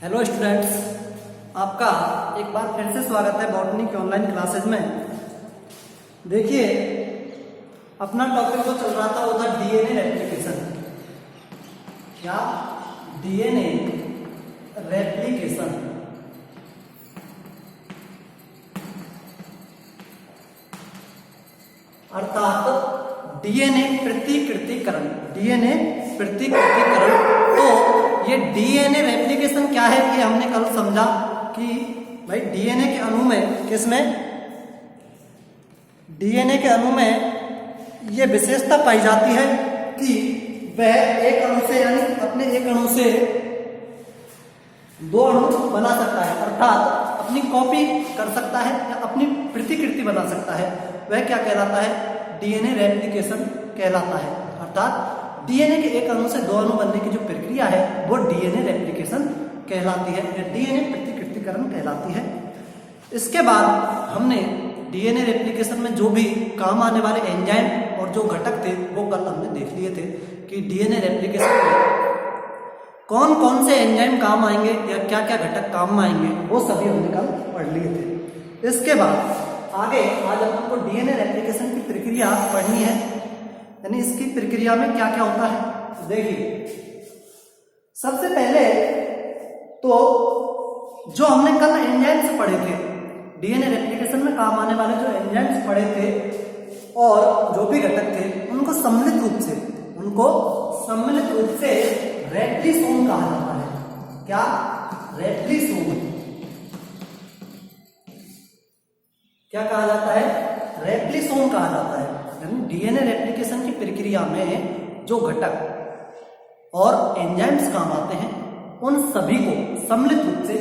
Hello students, आपका एक बार फिर से स्वागत है बॉटनी की ऑनलाइन क्लासेज में। देखिए, अपना टॉपिक जो चल रहा था वो था डीएनए रेप्लिकेशन। क्या? DNA replication. अर्थात डीएनए प्रतिकृतिकरण। डीएनए प्रतिकृतिकरण। तो ये डीएनए रेप्लिकेशन क्या है, ये हमने कल समझा कि भाई डीएनए के अणु में, किसमें? डीएनए के अणु में ये विशेषता पाई जाती है कि वह एक अणु से यानी अपने एक अणु से दो अणु बना सकता है, अर्थात अपनी कॉपी कर सकता है या अपनी प्रतिकृति बना सकता है। वह क्या कहलाता है? डीएनए रेप्लिकेशन कहलाता है। अर्थात डीएनए के एक अणु से दो अणु बनने की जो प्रक्रिया है वो डीएनए रेप्लिकेशन कहलाती है या डीएनए प्रतिकृतिकरण कहलाती है। इसके बाद हमने डीएनए रेप्लिकेशन में जो भी काम आने वाले एंजाइम और जो घटक थे वो कल हमने देख लिए थे कि डीएनए रेप्लिकेशन में कौन कौन से एंजाइम काम आएंगे या क्या क्या घटक काम में आएंगे, वो सभी हमने कल पढ़ लिए थे। इसके बाद आगे आज अपन को डीएनए रेप्लिकेशन की प्रक्रिया पढ़नी है, यानी इसकी प्रक्रिया में क्या क्या होता है। देखिए, सबसे पहले तो जो हमने कल एंजाइम्स पढ़े थे, डीएनए रेप्लिकेशन में काम आने वाले जो एंजाइम्स पढ़े थे और जो भी घटक थे उनको सम्मिलित रूप से रेप्लिसोम कहा जाता है। क्या? रेप्लिसोम। क्या कहा जाता है? रेप्लिसोम कहा जाता है। यानी डीएनए रेप्लिकेशन की प्रक्रिया में जो घटक और एंजाइम्स काम आते हैं उन सभी को सम्मिलित रूप से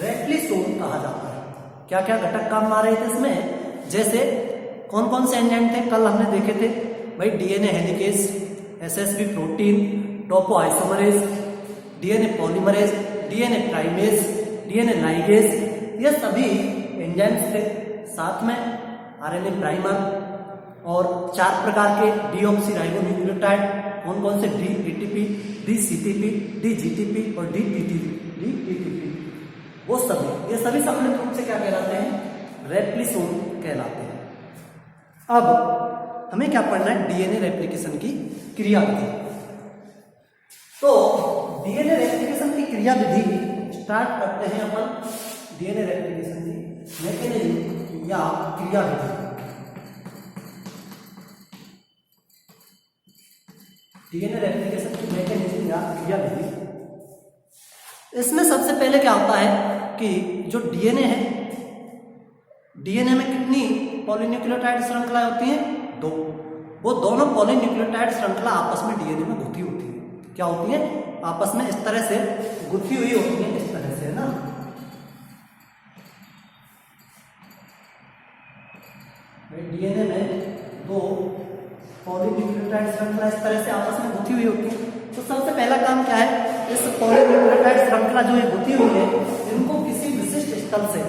रेप्लिसोम कहा जाता है। क्या क्या घटक काम आ रहे थे इसमें? जैसे कौन कौन से एंजाइम थे कल हमने देखे थे भाई, DNA helicase, SSP protein, topoisomerase, DNA polymerase, DNA primase, DNA ligase, ये सभी एंजाइम्स थे। साथ में आरएनए प्राइमर और 4 प्रकार के डीऑक्सीराइबोन्यूक्लियोटाइड, कौन कौन से? D ATP, D CTP, D GTP और डी टीटीपी, वो सभी, ये सभी सम्मिलित रूप से क्या कहलाते हैं? रेप्लिसोम कहलाते हैं। अब हमें क्या पढ़ना है? डीएनए रेप्लिकेशन की क्रियाविधि। तो डीएनए रेप्लिकेशन की क्रियाविधि स्टार्ट करते हैं अपन। डीएनए रेप्लिकेशन की मैकेनिज्म या क्रियाविधि। डीएनए रेप्लिकेशन की मैकेनिज्म या क्रियाविधि, इसमें सबसे पहले क्या होता है कि जो डीएनए है, डीएनए में कितनी पॉलीन्यूक्लियोटाइड श्रृंखलाएं होती हैं? 2। वो दोनों पॉलीन्यूक्लियोटाइड श्रृंखला आपस में डीएनए में गुथी होती है। क्या होती है? आपस में इस तरह से गुथी हुई होती है, इस तरह से, है ना। डीएनए में 2 पॉलीन्यूक्लियोटाइड श्रृंखला इस तरह से आपस में गुथी हुई होती है। तो सबसे पहला काम क्या है? इस पॉलीन्यूक्लियोटाइड श्रृंखला जो ये गुथी हुई है, इनको किसी विशिष्ट स्थल से,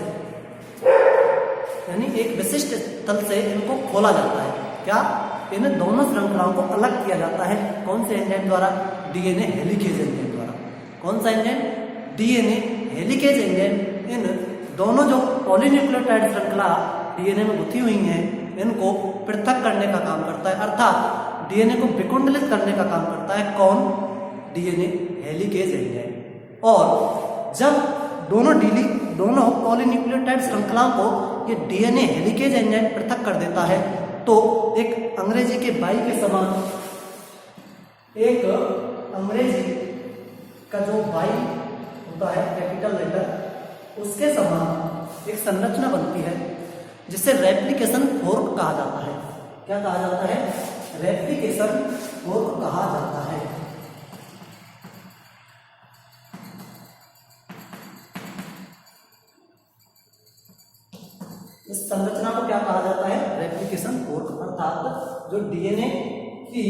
यानी एक विशिष्ट स्थल से इनको खोला जाता है। क्या? इन दोनों श्रृंखलाओं को अलग किया जाता है। कौन से एंजाइम द्वारा? डीएनए हेलिकेज एंजाइम द्वारा। कौन सा एंजाइम? डीएनए हेलिकेज एंजाइम इन दोनों जो पॉलीन्यूक्लियोटाइड श्रृंखला डीएनए में गुथी हुई हैं, इनको पृथक करने का काम करता है, अर्थात डीएनए को विकुंडलित करने का काम करता है। कौन? DNA helicase enzyme. और जब दोनों पॉलीन्यूक्लियोटाइड श्रृंखलाओं को ये डीएनए हेलिकेज एंजाइम पृथक कर देता है, तो एक अंग्रेजी के बाई के समान, एक अंग्रेजी का जो बाई होता है, कैपिटल लेटर, उसके समान एक संरचना बनती है जिसे रेप्लिकेशन फोर्क कहा जाता है। क्या कहा जाता है? रेप्लिकेशन फोर्क कहा जाता है। इस संरचना को क्या कहा जाता है? Replication fork. अर्थात जो डीएनए की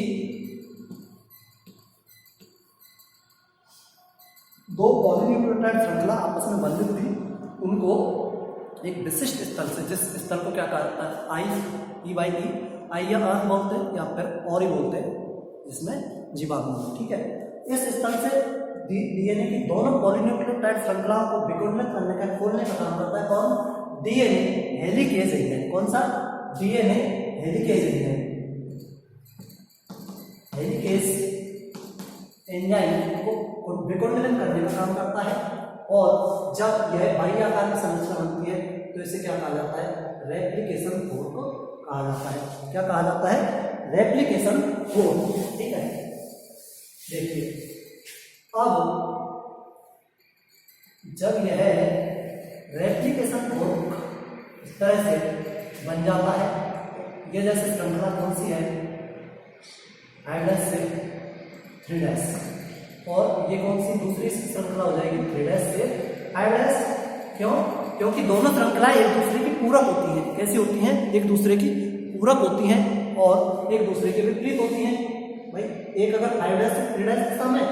2 पॉलीन्यूक्लियोटाइड श्रृंखला आपस में बंधित थी, उनको एक विशिष्ट स्थल से, जिस स्थल को क्या कहा जाता है? आई या अर्थ बोलते हैं या फिर और ही बोलते हैं, जिसमें जीवाणु, ठीक है, इस स्थल से डीएनए की दोनों पॉलीन्यूक्लियोटाइड श्रृंखलाओं को विकुंडलित करने का, खोलने का काम करता है कौन? DNA helicase enzyme. कौन सा? DNA helicase enzyme. Helicase enzyme को विकुंडलित करने का काम करता है। और जब यह बाह्य आकार की संरचना बनती है तो इसे क्या कहा जाता है? रेप्लिकेशन फोर्क कहा जाता है। क्या कहा जाता है? Replication fork. ठीक है, देखिए अब जब यह रेप्लिकेशन फोर्क इस तरह से बन जाता है, ये जैसे श्रृंखला कौन सी है? हाइड्रस से 3' और ये कौन सी दूसरी श्रृंखला हो जाएगी? 3' से हाइड्रस। क्यों? क्योंकि दोनों श्रृंखलाएं एक दूसरे की पूरक होती हैं। कैसी होती हैं? एक दूसरे की पूरक होती हैं और एक दूसरे के विपरीत होती हैं। भाई एक अगर 5' से 3' दिशा में,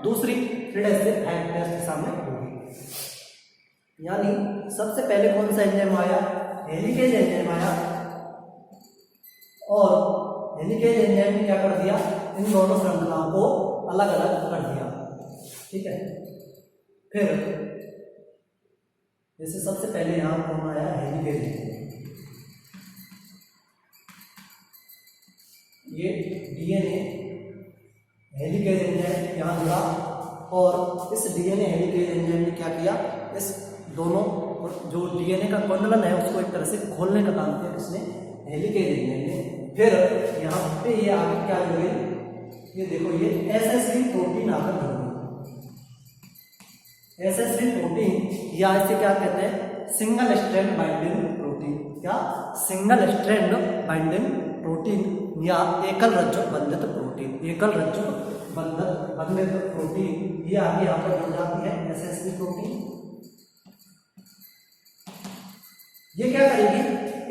दूसरी 3' से 5' दिशा में होगी। यानी सबसे पहले कौन सा एंजाइम आया? हेलिकेज एंजाइम आया। और हेलिकेज एंजाइम ने क्या कर दिया? इन दोनों श्रृंखलाओं को अलग अलग कर दिया। ठीक है, फिर जैसे सबसे पहले यहां कौन आया? Helicase enzyme. ये डीएनए हेलिकेज एंजाइम यहां जुड़ा और इस डीएनए हेलिकेज एंजाइम ने क्या किया? इस दोनों जो डीएनए का कुंडलन है उसको एक तरह से खोलने का काम किया किसने? हेलिकेज एंजाइम ने। फिर यहाँ पे ये आगे क्या जुड़े? ये देखो, ये एसएसबी प्रोटीन आकर जुड़ी। एसएसबी प्रोटीन या इसे क्या कहते हैं? Single strand binding protein. क्या? सिंगल स्ट्रैंड बाइंडिंग प्रोटीन या एकल रज्जु बंधित प्रोटीन। एकल रज्जु बंधित प्रोटीन ये आगे यहाँ पर जुड़ जाती है एसएसबी प्रोटीन। ये क्या करेगी?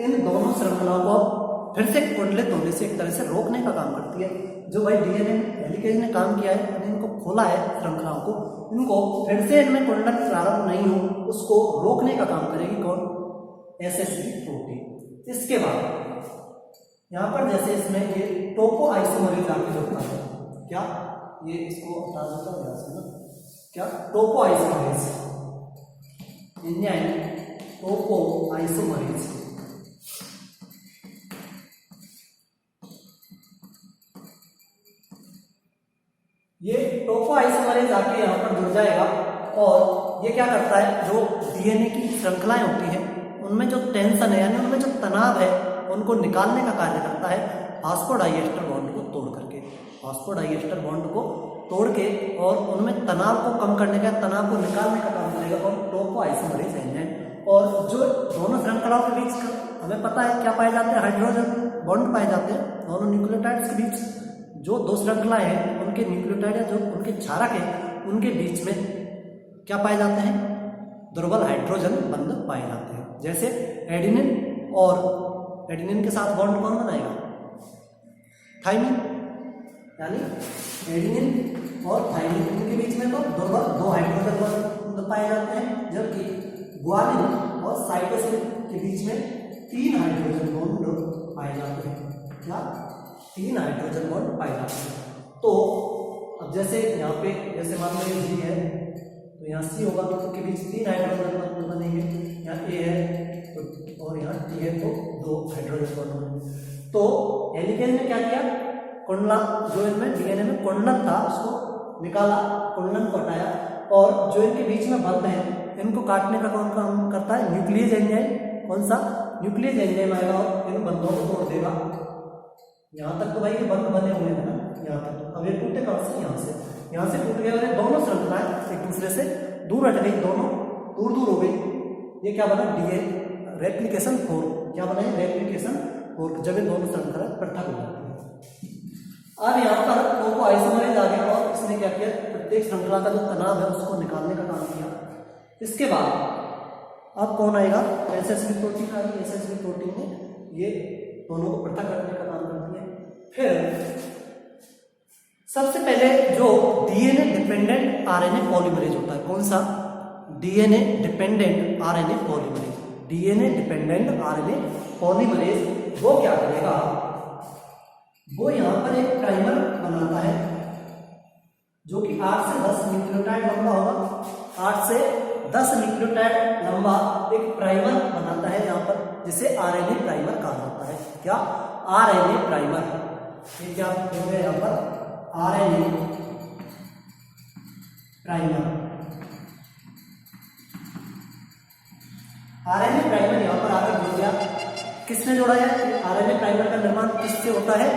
इन दोनों श्रृंखलाओं को फिर से कुंडलित होने से एक तरह से रोकने का काम करती है। जो भाई डीएनए हेलिकेज ने काम किया है, इनको खोला है श्रृंखलाओं को, इनको फिर से इनमें कुंडलन प्रारंभ नहीं हो उसको रोकने का काम करेगी कौन? SSB protein. इसके बाद यहाँ पर जैसे इसमें ये टोपो आइसोमरेज आगे जुड़ता है। क्या? ये इसको हटा देता हूं यहाँ से ना। क्या? टोपो आइसोमरेज एंजाइम, टोपो आइसोमरेज। ये टोपो आइसोमरेज आके यहाँ पर जुड़ जाएगा और ये क्या करता है? जो डीएनए की श्रृंखलाएं होती हैं उनमें जो टेंशन है यानी उनमें जो तनाव है उनको निकालने का कार्य करता है फास्फोडाइएस्टर बॉन्ड को तोड़ करके। फास्फोडाइएस्टर बॉन्ड को तोड़ के और उनमें तनाव को कम करने का, तनाव को निकालने का काम करेगा और टोपो आइसोमरेज एंजाइम। और जो दोनों श्रृंखलाओं के बीच हमें पता है क्या पाए जाते हैं? हाइड्रोजन बॉन्ड पाए जाते हैं दोनों न्यूक्लियोटाइड्स के बीच। जो दो श्रृंखलाएं हैं उनके न्यूक्लियोटाइड या जो उनके क्षारक है उनके बीच में क्या पाए जाते हैं? दुर्बल हाइड्रोजन बंध पाए जाते हैं। जैसे एडिनिन और एडिनिन के साथ बॉन्ड कौन बनाएगा? थाइमिन। यानी एडिनिन और थाइमिन इनके बीच में तो दुर्बल 2 हाइड्रोजन बंध पाए जाते हैं, जबकि ग्वानिन और साइटोसिन के बीच में 3 हाइड्रोजन बॉन्ड पाए जाते हैं। क्या? 3 हाइड्रोजन बॉन्ड पाए जाते हैं। तो अब जैसे यहाँ पे जैसे मान लो ये G है तो यहाँ C होगा तो उनके बीच 3 हाइड्रोजन बॉन्ड बनेंगे। यहाँ A है तो और यहाँ T है तो 2 हाइड्रोजन बॉन्ड बनेंगे। तो हेलिकेज ने क्या किया? कुंडला जो इनमें डीएनए में कुंडलन था उसको निकाला, कुंडलन को हटाया और जो इनके बीच में बंध है इनको काटने का कौन काम करता है? Nucleus enzyme. कौन सा? न्यूक्लियस एंजाइम आएगा और इन बंधों को तोड़ देगा। यहाँ तक तो भाई ये बंध बने हुए हैं ना, यहाँ तक। अब ये टूटे कहाँ से? यहाँ से टूट गए और दोनों श्रृंखलाएं एक दूसरे से दूर हट गई, दोनों दूर दूर हो गई। ये क्या बना? DNA replication fork. क्या बना है? Replication fork. जब ये दोनों श्रृंखलाएं पृथक हो जाती है। अब यहाँ पर टोपो आइसोमरेज आ गया और इसने क्या किया? प्रत्येक श्रृंखला का जो तनाव है उसको निकालने का काम किया। इसके बाद अब कौन आएगा? एसएसबी प्रोटीन आएगी। एसएसबी प्रोटीन ने ये दोनों को पृथक करने का काम करती है। फिर सबसे पहले जो डीएनए डिपेंडेंट आरएनए पॉलीमरेज होता है, कौन सा? DNA dependent RNA polymerase. DNA dependent RNA polymerase वो क्या करेगा? वो यहां पर एक प्राइमर बनाता है जो कि 8 से 10 न्यूक्लियोटाइड लंबा होगा। 8 से 10 न्यूक्लियोटाइड लंबा एक प्राइमर बनाता है यहाँ पर, जिसे आरएनए प्राइमर कहा जाता है। क्या? RNA primer. ये क्या हो गया यहाँ पर? RNA primer. आरएनए प्राइमर यहाँ पर आगे जुड़ गया। किसने जोड़ा है? आरएनए प्राइमर का निर्माण किससे होता है?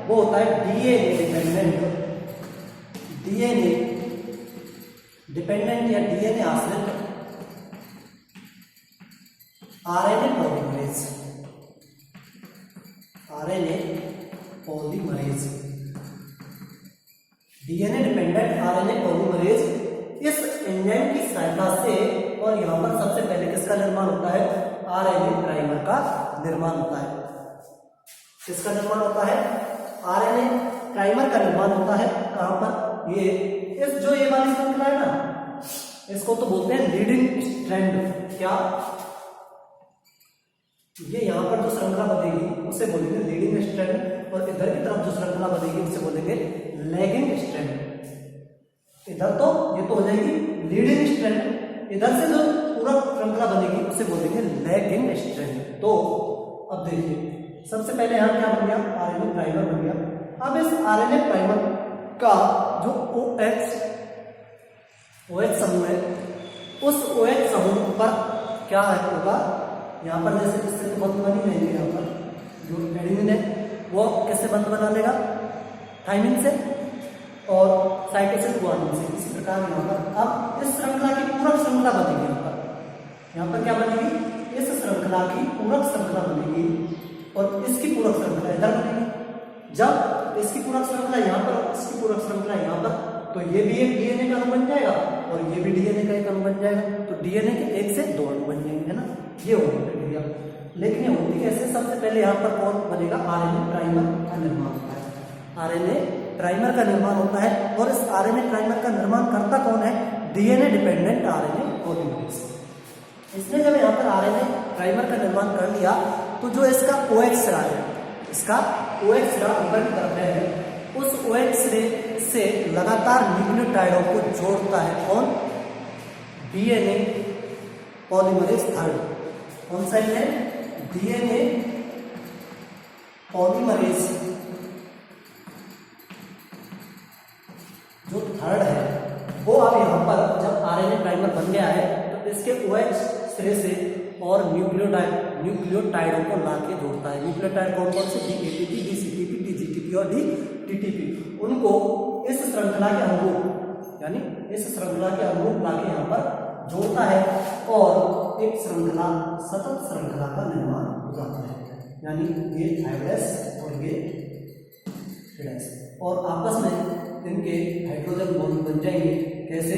वो होता है डीएनए डिपेंडेंट, डीएनए डिपेंडेंट या डीएनए आश्रित RNA polymerase, RNA polymerase, DNA dependent RNA polymerase इस एंजाइम की सहायता से, और यहां पर सबसे पहले किसका निर्माण होता है? आरएनए प्राइमर का निर्माण होता है। किसका निर्माण होता है? आरएनए प्राइमर का निर्माण होता है। कहां पर? ये इस जो ये वाली श्रृंखला है ना, इसको तो बोलते हैं लीडिंग स्ट्रैंड। क्या? ये यहाँ पर जो श्रृंखला बनेगी उसे बोलेंगे लीडिंग स्ट्रैंड, और इधर की तरफ जो श्रृंखला बनेगी उसे बोलेंगे लैगिंग स्ट्रैंड। इधर तो ये तो हो जाएगी लीडिंग स्ट्रैंड, इधर से जो पूरा श्रृंखला बनेगी उसे बोलेंगे लैगिंग स्ट्रैंड। तो अब देखिए, सबसे पहले यहाँ क्या बन गया? आरएनए प्राइमर बन गया। अब इस आरएनए प्राइमर का जो OH समूह है, उस OH समूह पर क्या होगा? यहाँ पर जैसे किससे तो बंद बनी रहेगी, यहाँ पर जो एडेनिन है वो किससे बंद बना लेगा? थाइमिन से, और साइटोसिन गुआनिन से। इसी प्रकार यहाँ पर अब इस श्रृंखला की पूरक श्रृंखला बनेगी। यहाँ पर क्या बनेगी? इस श्रृंखला की पूरक श्रृंखला बनेगी, और इसकी पूरक श्रृंखला इधर बनेगी। जब इसकी पूरक श्रृंखला यहाँ पर, इसकी पूरक श्रृंखला यहाँ पर, तो ये भी एक डीएनए का अणु बन जाएगा, और ये भी डीएनए का एक अणु बन जाएगा। तो डीएनए के एक से दो अणु बन जाएंगे, है ना? ये होगी प्रक्रिया। लेकिन ये होती कैसे? सबसे पहले यहाँ पर कौन बनेगा? आरएनए प्राइमर का निर्माण होता है। आरएनए प्राइमर का निर्माण होता है, और इस आरएनए प्राइमर का निर्माण करता कौन है? DNA dependent RNA polymerase. इसने जब यहाँ पर आरएनए प्राइमर का निर्माण कर लिया, तो जो इसका OH सिरा है, इसका OH सिरा ऊपर की तरफ है, उस OH सिरे से लगातार न्यूक्लियोटाइडों को जोड़ता है। कौन? DNA polymerase third. कौन सा है? डीएनए पॉलीमरेज जो थर्ड है, वो अब यहाँ पर जब आरएनए प्राइमर बन गया है, तो इसके OH सिरे से और न्यूक्लियोटाइडों को लाके जोड़ता है। न्यूक्लियोटाइड कौन कौन से? DATP, DCTP, DGTP और DTP। उनको इस श्रृंखला के अनुरूप, यानी इस श्रृंखला के अनुरूप लाके यहाँ पर जोड़ता है, और एक श्रृंखला, सतत श्रृंखला का निर्माण हो जाता है। यानी ये 5' और ये 3', और आपस में इनके हाइड्रोजन बॉन्ड बन जाएंगे। कैसे?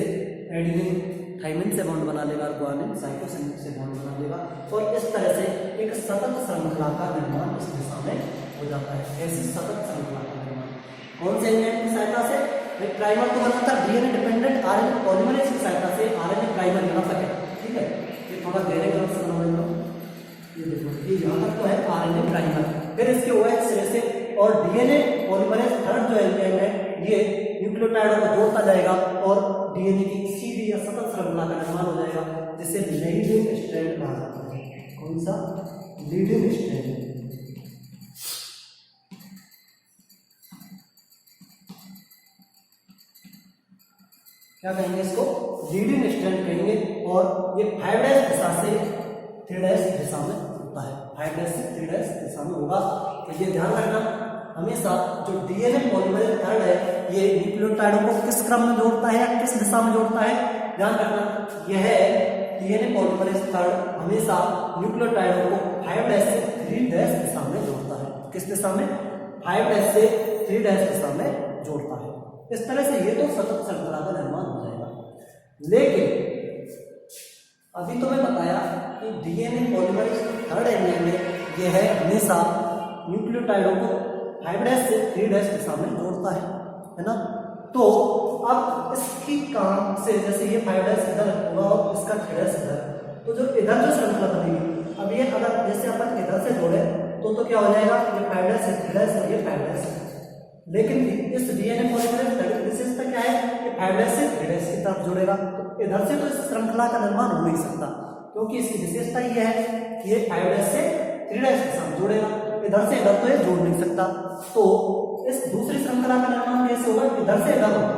एडेनिन थाइमिन से बॉन्ड बना लेगा, और गुआनिन साइटोसिन से बॉन्ड बना लेगा, और इस तरह से एक सतत श्रृंखला का निर्माण इस दिशा में हो जाता है। ऐसी सतत श्रृंखला का निर्माण कौन से एंजाइम की सहायता से? प्राइमर तो बना था डीएनए डिपेंडेंट आरएनए पॉलीमरेज की सहायता से। आरएनए प्राइमर यहाँ तक है, ठीक है? ये थोड़ा गहरे ग्रंथ से बना लो। ये देखो, ये यहाँ तक तो है आरएनए प्राइमर। फिर इसके OH सिरे से और डीएनए पॉलीमरेज थर्ड जो एंजाइम है, ये न्यूक्लियोटाइडों को जोड़ता जाएगा, और डीएनए की सीधी या सतत श्रृंखला का निर्माण हो जाएगा, जिसे लीडिंग स्ट्रैंड कहा जाता है। कौन सा? Leading strand. क्या कहेंगे इसको? लीडिंग स्ट्रैंड कहेंगे। और ये 5' दिशा से 3' दिशा में होता है। 5' से 3' दिशा में होगा। तो ये ध्यान रखना, हमेशा जो डीएनए पॉलीमरेज थर्ड है, ये न्यूक्लियोटाइडों को किस क्रम में जोड़ता है या किस दिशा में जोड़ता है? ध्यान रखना, यह डीएनए पॉलीमरेज थर्ड हमेशा न्यूक्लियोटाइडों को 5' से 3' दिशा में जोड़ता है। किस दिशा में? 5' से 3' दिशा में जोड़ता है। इस तरह से ये तो सतत श्रृंखला का निर्माण हो जाएगा। लेकिन अभी तो मैं बताया कि डीएनए पॉलीमरेज थर्ड एंजाइम में यह है हमेशा न्यूक्लियोटाइडों को 5' से 3' दिशा में जोड़ता है ना? तो अब इसकी काम से, जैसे ये 5' इधर होगा और इसका 3' इधर, तो जो इधर जो श्रृंखला बनेगी, अब ये अगर जैसे अपन इधर से जोड़े तो क्या हो जाएगा? ये 5' से 3' और ये 5'। लेकिन इस डीएनए पॉलीमरेज थर्ड विशेषता क्या है? ये 5' से 3' की तरफ जुड़ेगा, तो इधर से तो इस श्रृंखला का निर्माण हो नहीं सकता, क्योंकि इसकी विशेषता ये है कि ये 5' से 3' के साथ जुड़ेगा, इधर से इधर तो ये जोड़ नहीं सकता। तो इस दूसरी श्रृंखला का निर्माण कैसे होगा? इधर से इधर होगा।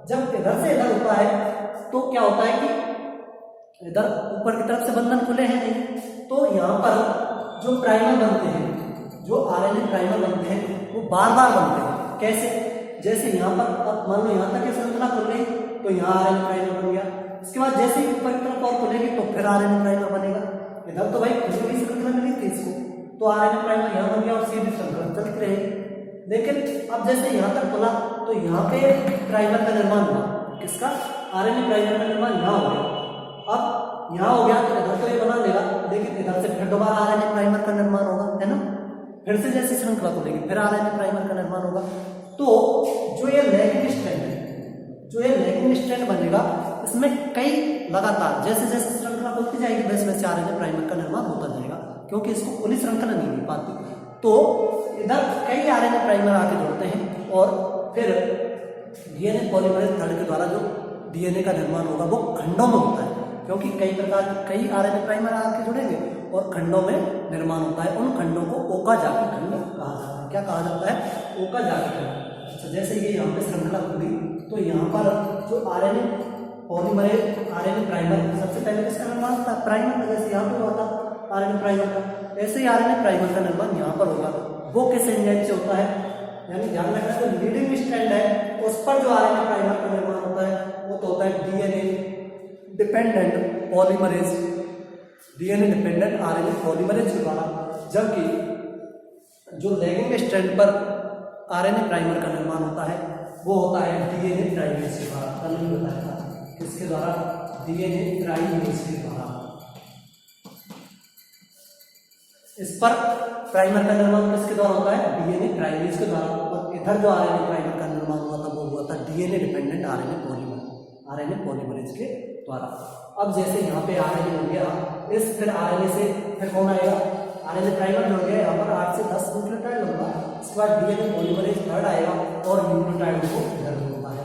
जब इधर से इधर होता है तो क्या होता है कि इधर ऊपर की तरफ से बंधन खुले हैं नहीं, तो यहाँ पर जो प्राइमर बनते हैं, जो आरएनए प्राइमर बनते हैं, वो बार बार बनते हैं। कैसे? जैसे यहाँ पर अब मान लो यहाँ तक श्रृंखला खुल गई तो यहाँ आरएनए प्राइमर बन गया, इसके बाद जैसे ही ऊपर की तरफ और खुलेगी तो फिर आरएनए प्राइमर बनेगा। इधर तो भाई खुली हुई श्रृंखला मिली थी इसको, तो आरएनए प्राइमर यहाँ बन गया और सीधी श्रृंखला चलती रहेगी। लेकिन अब जैसे यहाँ तक खुला तो यहाँ पे प्राइमर का निर्माण हुआ, किसका? आरएनए प्राइमर का निर्माण यहाँ हो गया। अब यहाँ हो गया तो इधर तो ये बना लेगा, लेकिन इधर से फिर दोबारा आरएनए प्राइमर का निर्माण होगा, है ना? फिर से जैसे श्रृंखला खुलेगी फिर आरएनए प्राइमर का निर्माण होगा। तो जो ये लैगिंग स्ट्रैंड है, जो ये लैगिंग स्ट्रैंड बनेगा, इसमें कई लगातार जैसे जैसे श्रृंखला खुलती जाएगी वैसे वैसे आरएनए प्राइमर का निर्माण होता जाएगा, क्योंकि इसको खुली श्रृंखला नहीं मिल पाती। तो इधर कई आरएनए प्राइमर आके जुड़ते हैं और फिर डीएनए पॉलीमरेज थर्ड के द्वारा जो डीएनए का निर्माण होगा वो खंडों में होता है, क्योंकि कई आरएनए प्राइमर आके जुड़ेंगे और खंडों में निर्माण होता है। उन खंडों को ओकाजाकी खंड कहा जाता है। क्या कहा जाता है? ओकाजाकी खंड। अच्छा, जैसे ये यहाँ पे श्रृंखला खुली तो यहाँ पर जो आरएनए पॉलीमरेज आरएनए प्राइमर, सबसे पहले किसका निर्माण होता है? प्राइमर का। जैसे यहाँ पे हुआ था आरएनए प्राइमर का, ऐसे ही आरएनए प्राइमर का निर्माण यहाँ पर होगा। वो किस एंजाइम से होता है? यानी ध्यान रखना, जो लीडिंग स्ट्रैंड है उस पर जो आरएनए प्राइमर का निर्माण होता है वो तो होता है DNA dependent polymerase, DNA dependent RNA polymerase के द्वारा। जबकि जो लैगिंग स्ट्रैंड पर आरएनए प्राइमर का निर्माण होता है वो होता है डीएनए ट्राइमेरेज के द्वारा। कल ही बताया था, किसके द्वारा? डीएनए ट्राइमेरेज के द्वारा। इस पर प्राइमर का निर्माण किसके द्वारा होता है? डीएनए ट्राइमेरेज के द्वारा। और इधर जो आरएनए प्राइमर का निर्माण हुआ था वो हुआ था डीएनए डिपेंडेंट आरएनए पॉलीमरेज के द्वारा। अब जैसे यहाँ पे आरएनए हो गया, इस फिर आरएनए से फिर कौन आएगा? आरएनए प्राइमर जुड़ गया, यहाँ पर 8 से 10 न्यूक्लियोटाइड होगा। इसके बाद डीएनए पॉलीमरेज थर्ड आएगा और न्यूक्लियोटाइड को इधर जोड़ता है,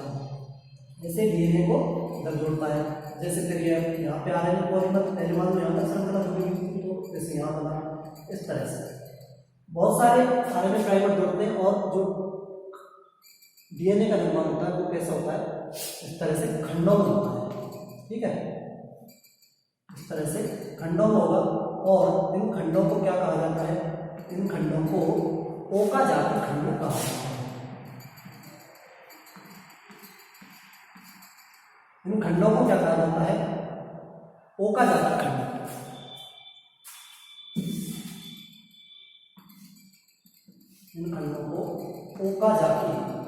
जैसे डीएनए को इधर जोड़ता है। जैसे फिर ये यहाँ पे आरएनए पॉलीमर पहले मान लो यहाँ तक श्रृंखला जुड़ी हुई तो जैसे यहाँ बना, इस तरह से बहुत सारे आरएनए प्राइमर जुड़ते हैं। और जो डीएनए का निर्माण होता है वो कैसा होता है? इस तरह से खंडों में होता है। ठीक है, इस तरह से खंडों में होगा। और इन खंडों को क्या कहा जाता है? इन खंडों को ओकाजाकी खंड कहा जाता है। इन खंडों को क्या कहा जाता है? ओकाजाकी खंड। इन खंडों को ओकाजाकी खंड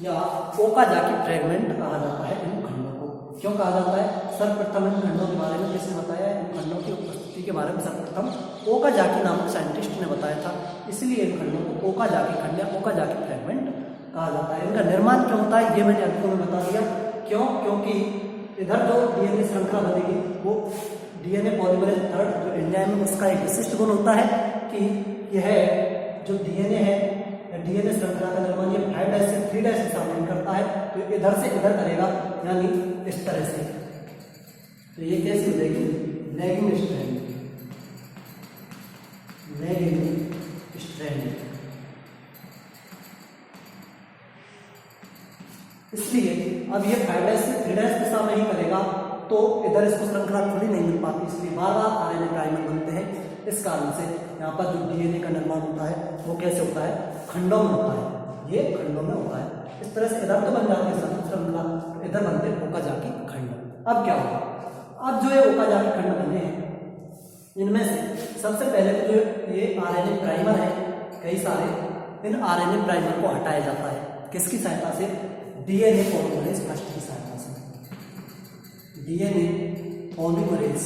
या ओकाजाकी फ्रेगमेंट कहा जाता है इन खंडों को। क्यों कहा जाता है? सर्वप्रथम इन खंडों के बारे में किसने बताया? इन खंडों की उपस्थिति के बारे में सर्वप्रथम ओकाजाकी नामक साइंटिस्ट ने बताया था, इसलिए इन खंडों को ओकाजाकी खंड या ओकाजाकी फ्रेगमेंट कहा जाता है। इनका निर्माण क्यों होता है ये मैंने आपको बता दिया। क्यों? क्योंकि इधर जो डीएनए श्रृंखला बनेगी वो डीएनए पॉलीमरेज थर्ड जो एंजाइम है उसका एक विशिष्ट गुण होता है कि यह जो डीएनए है, डीएनए श्रृंखला का निर्माण ये 5' से 3' से शामिल करता है, तो इधर से इधर करेगा, यानी इस तरह से। तो ये कैसी हो जाएगी? Lagging strand. इसलिए अब ये 5' से 3' दिशा में ही करेगा, तो इधर इसको श्रृंखला खुली नहीं मिल पाती, इसलिए बार बार आरएनए प्राइमर बनते हैं। इस कारण से यहाँ पर जो डीएनए का निर्माण होता है वो कैसे होता है? खंडों में होता है। ये खंडों में होता है। इस तरह से इधर तो बन जाती है श्रृंखला, इधर बनते हैं ओकाजाकी खंड। अब क्या होगा? अब जो है ओकाजाकी खंड बने हैं, इनमें से सबसे पहले तो जो ये आरएनए प्राइमर है कई सारे, इन आरएनए प्राइमर को हटाया जाता है। किसकी सहायता से? डीएनए पॉलीमरेज फर्स्ट की सहायता से। DNA polymerase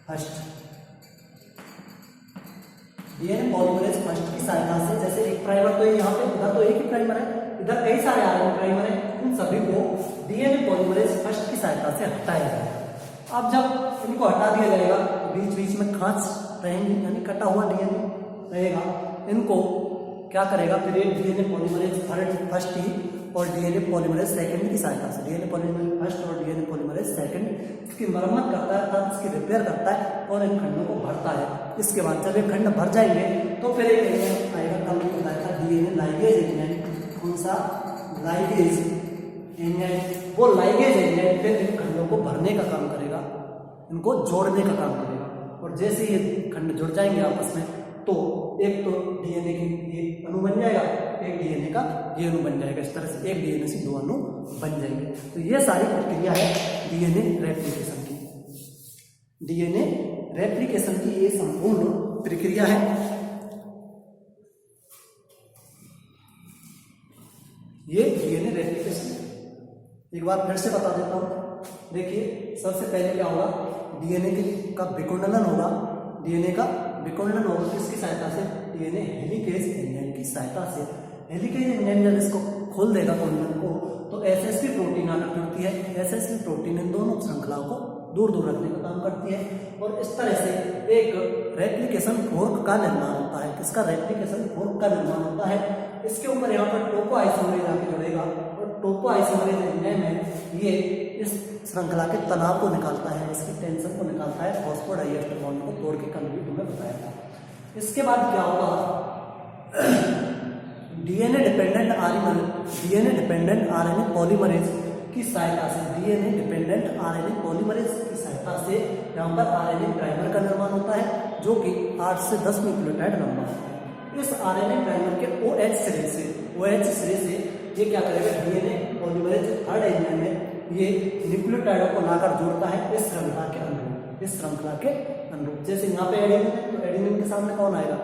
first, DNA polymerase first की सहायता से। जैसे एक प्राइमर तो यहाँ पे, इधर तो एक ही प्राइमर है, इधर कई सारे आरएनए प्राइमर है, इन सभी को डीएनए पॉलीमरेज फर्स्ट की सहायता से हटाया जाएगा। अब जब इनको हटा दिया जाएगा तो बीच बीच में खांच रहेंगी, यानी कटा हुआ डीएनए रहेगा, इनको क्या करेगा फिर एक डीएनए पॉलीमरेज फर्स्ट ही और डीएनए पॉलीमरेज सेकंड की सहायता से, डीएनए पॉलीमरेज फर्स्ट और डीएनए पॉलीमरेज सेकंड इसकी मरम्मत करता है अर्थात इसकी रिपेयर करता है और इन खंडों को भरता है। इसके बाद जब ये खंड भर जाएंगे तो फिर एक एंजाइम आएगा, कल मैंने बताया था डीएनए लाइगेज एंजाइम। कौन सा? Ligase enzyme. वो लाइगेज एंजाइम फिर इन खंडों को भरने का काम करेगा, इनको जोड़ने का काम करेगा और जैसे ये खंड जुड़ जाएंगे आपस में तो एक तो डीएनए की ये अणु बन जाएगा, एक डीएनए का ये अणु बन जाएगा। इस तरह से एक डीएनए से 2 अणु बन जाएंगे। तो ये सारी प्रक्रिया है डीएनए रेप्लिकेशन की। डीएनए रेप्लिकेशन की ये संपूर्ण प्रक्रिया है। ये डीएनए रेप्लिकेशन एक बार फिर से बता देता हूं। देखिए सबसे पहले क्या होगा, डीएनए का विकुंडलन होगा, डीएनए का विकुंडलन होगा किसकी सहायता से? डीएनए हेलिकेज एंजाइम की सहायता से। हेलिकेज एंजाइम जब इसको खोल देगा कुंडलन को तो एसएसपी प्रोटीन आकर जुड़ती है। एसएसपी प्रोटीन इन दोनों श्रृंखलाओं को दूर दूर रखने का काम करती है और इस तरह से एक रेप्लिकेशन फोर्क का निर्माण होता है। किसका? रेप्लिकेशन फोर्क का निर्माण होता है। इसके ऊपर यहाँ पर टोको आइसोमरेज आके जुड़ेगा और टोको आइसोमरेज एंजाइम है ये इस श्रृंखला के तनाव को निकालता है, इसकी टेंशन को निकालता है, फॉस्फोडाइएस्टर बॉन्ड को तोड़ के कल भी तुम्हें बताया था। इसके बाद क्या होगा, डीएनए डिपेंडेंट आरएनए पॉलीमरेज की सहायता से, डीएनए डिपेंडेंट आरएनए पॉलीमरेज की सहायता से यहाँ पर आरएनए प्राइमर का निर्माण होता है जो कि 8 से 10 न्यूक्लियोटाइड लंबा होता है। इस आरएनए प्राइमर के OH सिरे से ये क्या करेगा, डीएनए पॉलीमरेज थर्ड एंजाइम में ये न्यूक्लियोटाइडों को लाकर जोड़ता है इस श्रृंखला के अनुरूप। जैसे यहाँ पे एडेनिन है तो एडेनिन के सामने कौन आएगा?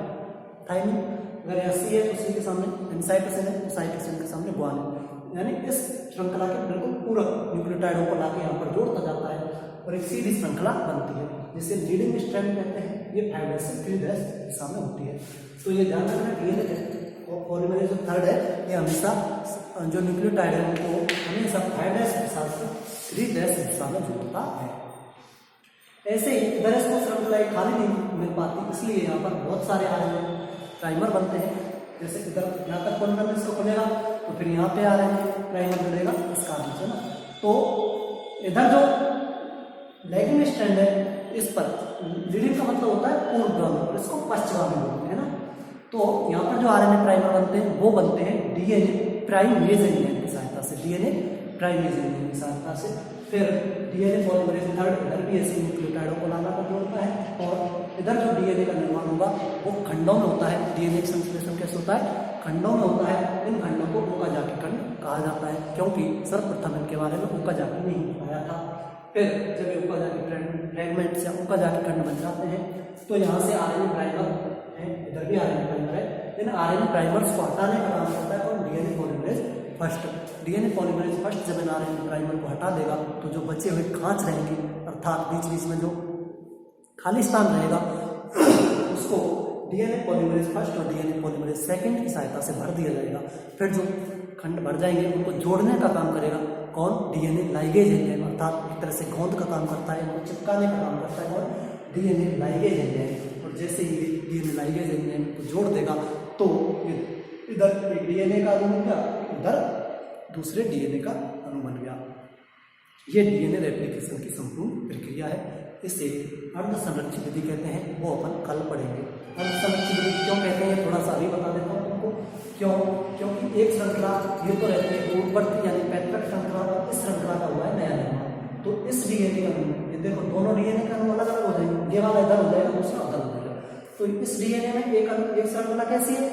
थाइमिन। अगर यहाँ C है तो C के सामने साइटोसिन है तो साइटोसिन के सामने ग्वानिन। यानी इस श्रृंखला के बिल्कुल पूरक न्यूक्लियोटाइडों को लाकर यहाँ पर जोड़ता जाता है और एक सीधी श्रृंखला बनती है जिसे लीडिंग स्ट्रैंड कहते हैं। ये 5' से 3' दिशा में होती है। तो ये ध्यान रखना डीएनए पॉलीमरेज जो थर्ड है ये हमेशा जो न्यूक्लियोटाइड है उनको हमेशा 5' दिशा से 3' दिशा में जोड़ता है। ऐसे ही इधर इसको श्रृंखला खाली नहीं मिल पाती, इसलिए यहाँ पर बहुत सारे आरएनए प्राइमर बनते हैं। जैसे इधर यहाँ तक कुंडलन इसको खुलेगा तो फिर यहाँ पे आरएनए प्राइमर जुड़ेगा इसका नीचे ना। तो इधर जो लैगिंग स्ट्रैंड है इस पर लीडिंग का मतलब होता है पूर्वगामी और इसको पश्चगामी बोलते हैं ना। तो यहाँ पर जो आरएनए प्राइमर बनते हैं वो बनते हैं डीएनए प्राइमेज एंजाइम की सहायता से, डीएनए प्राइमेज एंजाइम की सहायता से। फिर डीएनए पॉलीमरेज थर्ड इधर भी ऐसे न्यूक्लियोटाइडों को लाना कर जोड़ता है और इधर जो डीएनए का निर्माण होगा वो खंडों में होता है। डीएनए का संश्लेषण कैसे होता है? खंडों में होता है। इन खंडों को ओकाजाकी खंड कहा जाता है क्योंकि सर्वप्रथम इनके बारे में ओकाजाकी नहीं बताया था। फिर जब ये ओकाजाकी फ्रेगमेंट्स या ओकाजाकी खंड बन जाते हैं तो यहाँ से आरएनए प्राइमर है, इधर भी आरएनए प्राइमर है। इन आरएनए प्राइमर्स को हटाने का काम करता है और डीएनए पॉलीमरेज फर्स्ट जब इन आरएनए प्राइमर को हटा देगा तो जो बचे हुए खांच रहेंगी अर्थात बीच बीच में जो खाली स्थान रहेगा उसको डीएनए पॉलीमरेज फर्स्ट और डीएनए पॉलीमरेज सेकंड की सहायता से भर दिया जाएगा। फिर जो खंड भर जाएंगे उनको जोड़ने का काम करेगा कौन? डीएनए लाइगेज एंजाइम, अर्थात एक तरह से गोंद का काम करता है, इनको चिपकाने का काम करता है और डीएनए लाइगेज एंजाइम। और जैसे ही डीएनए लाइगेज एंजाइम को जोड़ देगा तो इधर एक डीएनए का अणु बन गया, इधर दूसरे डीएनए का अणु बन गया। ये डीएनए रेप्लिकेशन की संपूर्ण प्रक्रिया है। इसे अर्ध संरक्षित विधि कहते हैं, वो अपन कल पढ़ेंगे। अर्ध संरक्षित विधि क्यों कहते हैं थोड़ा सा अभी बता देता हूँ तुमको। क्योंकि एक श्रृंखला ये तो रहती है पूर्ववर्ती यानी पैतृक श्रृंखला, इस श्रृंखला का हुआ है नया निर्माण। तो इस डीएनए का अणु, ये देखो दोनों डीएनए का अणु अलग अलग हो जाएंगे, ये वाला इधर हो जाएगा दूसरा उधर हो जाएगा। तो इस डीएनए में एक श्रृंखला कैसी है?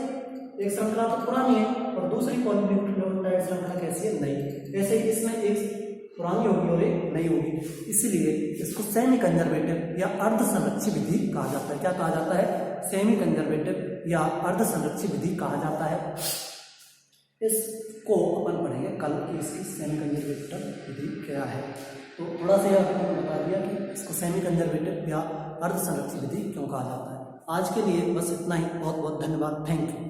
एक श्रृंखला तो पुरानी है और दूसरी पॉलीन्यूक्लियोटाइड श्रृंखला कैसी है? नई। ऐसे ही इसमें एक पुरानी होगी और एक नई होगी, इसलिए इसको सेमी कंजर्वेटिव या अर्ध संरक्षित विधि कहा जाता है। क्या कहा जाता है? सेमी कंजर्वेटिव या अर्ध संरक्षित विधि कहा जाता है। इसको अपन पढ़ेंगे कल कि इसकी सेमी कंजर्वेटिव विधि क्या है। तो थोड़ा सा यह मैंने बता दिया कि इसको सेमी कंजर्वेटिव या अर्ध संरक्षित विधि क्यों कहा जाता है। आज के लिए बस इतना ही। बहुत बहुत धन्यवाद। Thank you.